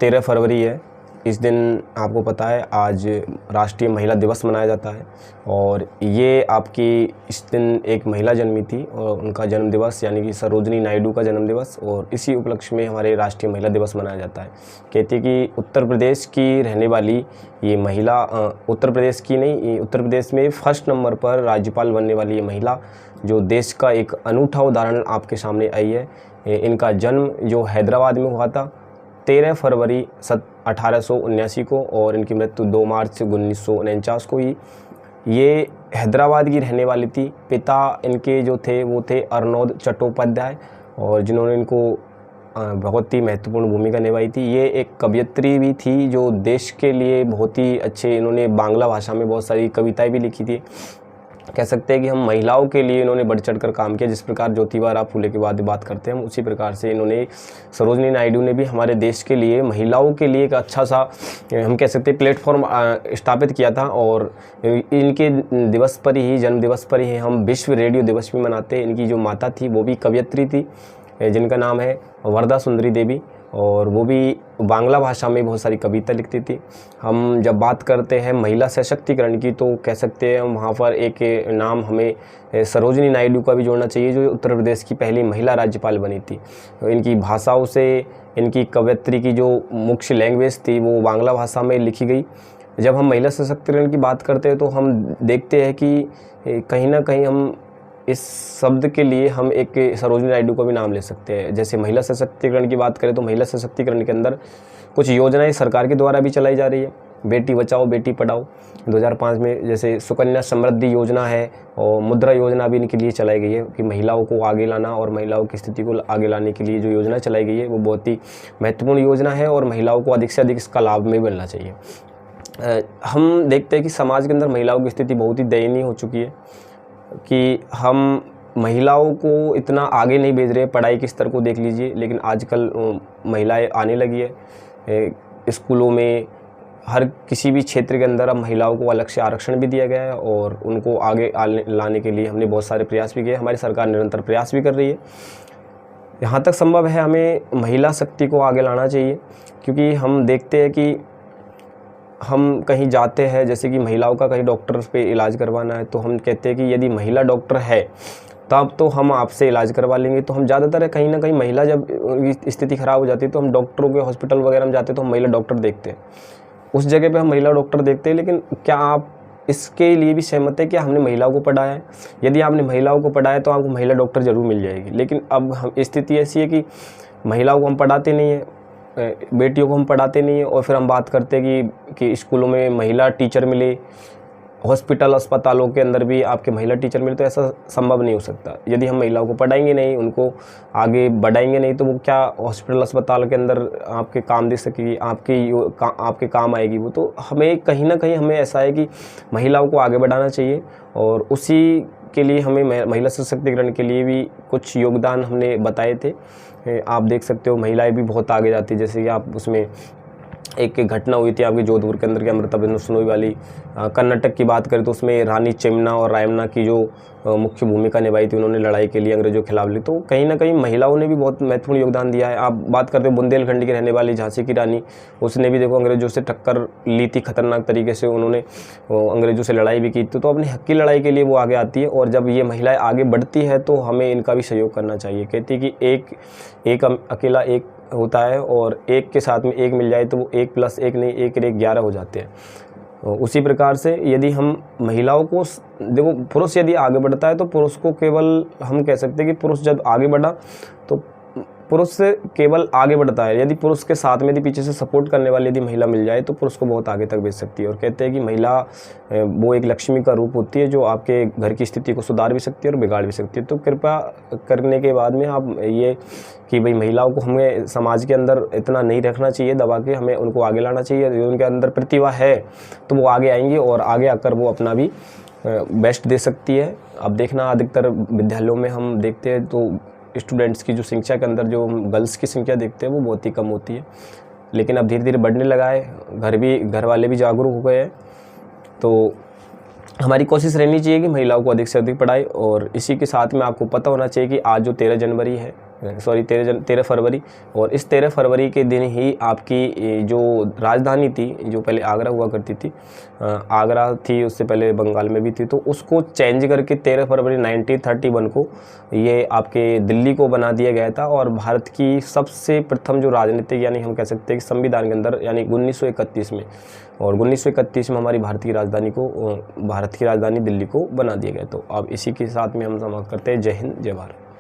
13 फरवरी है। इस दिन आपको पता है आज राष्ट्रीय महिला दिवस मनाया जाता है और ये आपकी इस दिन एक महिला जन्मी थी और उनका जन्म दिवस यानी कि सरोजनी नायडू का जन्म दिवस, और इसी उपलक्ष्य में हमारे राष्ट्रीय महिला दिवस मनाया जाता है। कहते हैं कि उत्तर प्रदेश की रहने वाली ये महिला उत्तर प्रदेश की नहीं, ये उत्तर प्रदेश में फर्स्ट नंबर पर राज्यपाल बनने वाली ये महिला जो देश का एक अनूठा उदाहरण आपके सामने आई है। इनका जन्म जो हैदराबाद में हुआ था 13 फरवरी 1879 को और इनकी मृत्यु 2 मार्च 1949 को हुई। ये हैदराबाद की रहने वाली थी। पिता इनके जो थे वो थे अर्नोद चट्टोपाध्याय और जिन्होंने इनको बहुत ही महत्वपूर्ण भूमिका निभाई थी। ये एक कवयित्री भी थी जो देश के लिए बहुत ही अच्छे, इन्होंने बांग्ला भाषा में बहुत सारी कविताएं भी लिखी थी। कह सकते हैं कि हम महिलाओं के लिए इन्होंने बढ़ चढ़ कर काम किया। जिस प्रकार ज्योतिबा फुले के बाद बात करते हैं हम, उसी प्रकार से इन्होंने सरोजनी नायडू ने भी हमारे देश के लिए महिलाओं के लिए एक अच्छा सा हम कह सकते हैं प्लेटफॉर्म स्थापित किया था। और इनके दिवस पर ही, जन्म दिवस पर ही हम विश्व रेडियो दिवस भी मनाते हैं। इनकी जो माता थी वो भी कवयित्री थी जिनका नाम है वरदा सुंदरी देवी और वो भी बांग्ला भाषा में बहुत सारी कविता लिखती थी। हम जब बात करते हैं महिला सशक्तिकरण की तो कह सकते हैं हम वहाँ पर एक नाम हमें सरोजनी नायडू का भी जोड़ना चाहिए जो उत्तर प्रदेश की पहली महिला राज्यपाल बनी थी। इनकी भाषाओं से, इनकी कवयित्री की जो मुख्य लैंग्वेज थी वो बांग्ला भाषा में लिखी गई। जब हम महिला सशक्तिकरण की बात करते हैं तो हम देखते हैं कि कहीं ना कहीं हम इस शब्द के लिए हम एक सरोजनी नायडू का भी नाम ले सकते हैं। जैसे महिला सशक्तिकरण की बात करें तो महिला सशक्तिकरण के अंदर कुछ योजनाएं सरकार के द्वारा भी चलाई जा रही है। बेटी बचाओ बेटी पढ़ाओ 2005 में, जैसे सुकन्या समृद्धि योजना है और मुद्रा योजना भी इनके लिए चलाई गई है कि महिलाओं को आगे लाना और महिलाओं की स्थिति को आगे लाने के लिए जो योजना चलाई गई है वो बहुत ही महत्वपूर्ण योजना है और महिलाओं को अधिक से अधिक इसका लाभ में मिलना चाहिए। हम देखते हैं कि समाज के अंदर महिलाओं की स्थिति बहुत ही दयनीय हो चुकी है कि हम महिलाओं को इतना आगे नहीं भेज रहे। पढ़ाई के स्तर को देख लीजिए, लेकिन आजकल महिलाएं आने लगी है स्कूलों में, हर किसी भी क्षेत्र के अंदर अब महिलाओं को अलग से आरक्षण भी दिया गया है और उनको आगे लाने के लिए हमने बहुत सारे प्रयास भी किए। हमारी सरकार निरंतर प्रयास भी कर रही है। यहाँ तक संभव है हमें महिला शक्ति को आगे लाना चाहिए क्योंकि हम देखते हैं कि हम कहीं जाते हैं, जैसे कि महिलाओं का कहीं डॉक्टर पे इलाज करवाना है तो हम कहते हैं कि यदि महिला डॉक्टर है तब तो हम आपसे इलाज करवा लेंगे। तो हम ज़्यादातर कहीं ना कहीं महिला जब स्थिति ख़राब हो जाती है तो हम डॉक्टरों के हॉस्पिटल वगैरह में जाते हैं तो हम महिला डॉक्टर देखते हैं, उस जगह पे हम महिला डॉक्टर देखते हैं। लेकिन क्या आप इसके लिए भी सहमत है कि हमने महिलाओं को पढ़ाया है? यदि आपने महिलाओं को पढ़ाया तो आपको महिला डॉक्टर ज़रूर मिल जाएगी। लेकिन अब हम स्थिति ऐसी है कि महिलाओं को हम पढ़ाते नहीं हैं, बेटियों को हम पढ़ाते नहीं हैं और फिर हम बात करते हैं कि स्कूलों में महिला टीचर मिले, हॉस्पिटल अस्पतालों के अंदर भी आपके महिला टीचर मिले। तो ऐसा संभव नहीं हो सकता। यदि हम महिलाओं को पढ़ाएंगे नहीं, उनको आगे बढ़ाएंगे नहीं तो वो क्या हॉस्पिटल अस्पताल के अंदर आपके काम दे सकेगी, आपके काम आएगी वो। तो हमें कहीं ना कहीं हमें ऐसा है कि महिलाओं को आगे बढ़ाना चाहिए और उसी के लिए हमें महिला सशक्तिकरण के लिए भी कुछ योगदान हमने बताए थे। आप देख सकते हो महिलाएं भी बहुत आगे जाती है। जैसे कि आप उसमें एक घटना हुई थी आपके जोधपुर के अंदर की अमृता बिश्नोई वाली। कर्नाटक की बात करें तो उसमें रानी चेम्मना और रायमना की जो मुख्य भूमिका निभाई थी, उन्होंने लड़ाई के लिए अंग्रेजों के खिलाफ ली। तो कहीं ना कहीं महिलाओं ने भी बहुत महत्वपूर्ण योगदान दिया है। आप बात करते हो बुंदेलखंड की रहने वाली झांसी की रानी, उसने भी देखो अंग्रेजों से टक्कर ली थी खतरनाक तरीके से, उन्होंने अंग्रेजों से लड़ाई भी की थी। तो अपने हक की लड़ाई के लिए वो आगे आती है और जब ये महिलाएं आगे बढ़ती है तो हमें इनका भी सहयोग करना चाहिए। कहती है कि एक अकेला एक होता है और एक के साथ में एक मिल जाए तो वो 1 + 1 नहीं, 1 और 1 11 हो जाते हैं। उसी प्रकार से यदि हम महिलाओं को देखो, पुरुष यदि आगे बढ़ता है तो पुरुष को केवल हम कह सकते हैं कि पुरुष जब आगे बढ़ा तो पुरुष से केवल आगे बढ़ता है। यदि पुरुष के साथ में यदि पीछे से सपोर्ट करने वाली यदि महिला मिल जाए तो पुरुष को बहुत आगे तक भेज सकती है। और कहते हैं कि महिला वो एक लक्ष्मी का रूप होती है जो आपके घर की स्थिति को सुधार भी सकती है और बिगाड़ भी सकती है। तो कृपया करने के बाद में आप ये कि भाई महिलाओं को हमें समाज के अंदर इतना नहीं रखना चाहिए दबा के, हमें उनको आगे लाना चाहिए। यदि उनके अंदर प्रतिभा है तो वो आगे आएंगी और आगे आकर वो अपना भी बेस्ट दे सकती है। अब देखना अधिकतर विद्यालयों में हम देखते हैं तो स्टूडेंट्स की जो संख्या के अंदर जो गर्ल्स की संख्या देखते हैं वो बहुत ही कम होती है, लेकिन अब धीरे धीरे बढ़ने लगा है। घर वाले भी जागरूक हो गए हैं। तो हमारी कोशिश रहनी चाहिए कि महिलाओं को अधिक से अधिक पढ़ाए। और इसी के साथ में आपको पता होना चाहिए कि आज जो 13 जनवरी है सॉरी 13 फरवरी। और इस 13 फरवरी के दिन ही आपकी जो राजधानी थी, जो पहले आगरा हुआ करती थी, आगरा थी, उससे पहले बंगाल में भी थी, तो उसको चेंज करके 13 फरवरी 1931 को ये आपके दिल्ली को बना दिया गया था। और भारत की सबसे प्रथम जो राजनीतिक, यानी हम कह सकते हैं कि संविधान के अंदर, यानी 1931 में, और 1931 में हमारी भारत की राजधानी दिल्ली को बना दिया गया। तो अब इसी के साथ में हम समाप्त करते हैं। जय हिंद, जय भारत।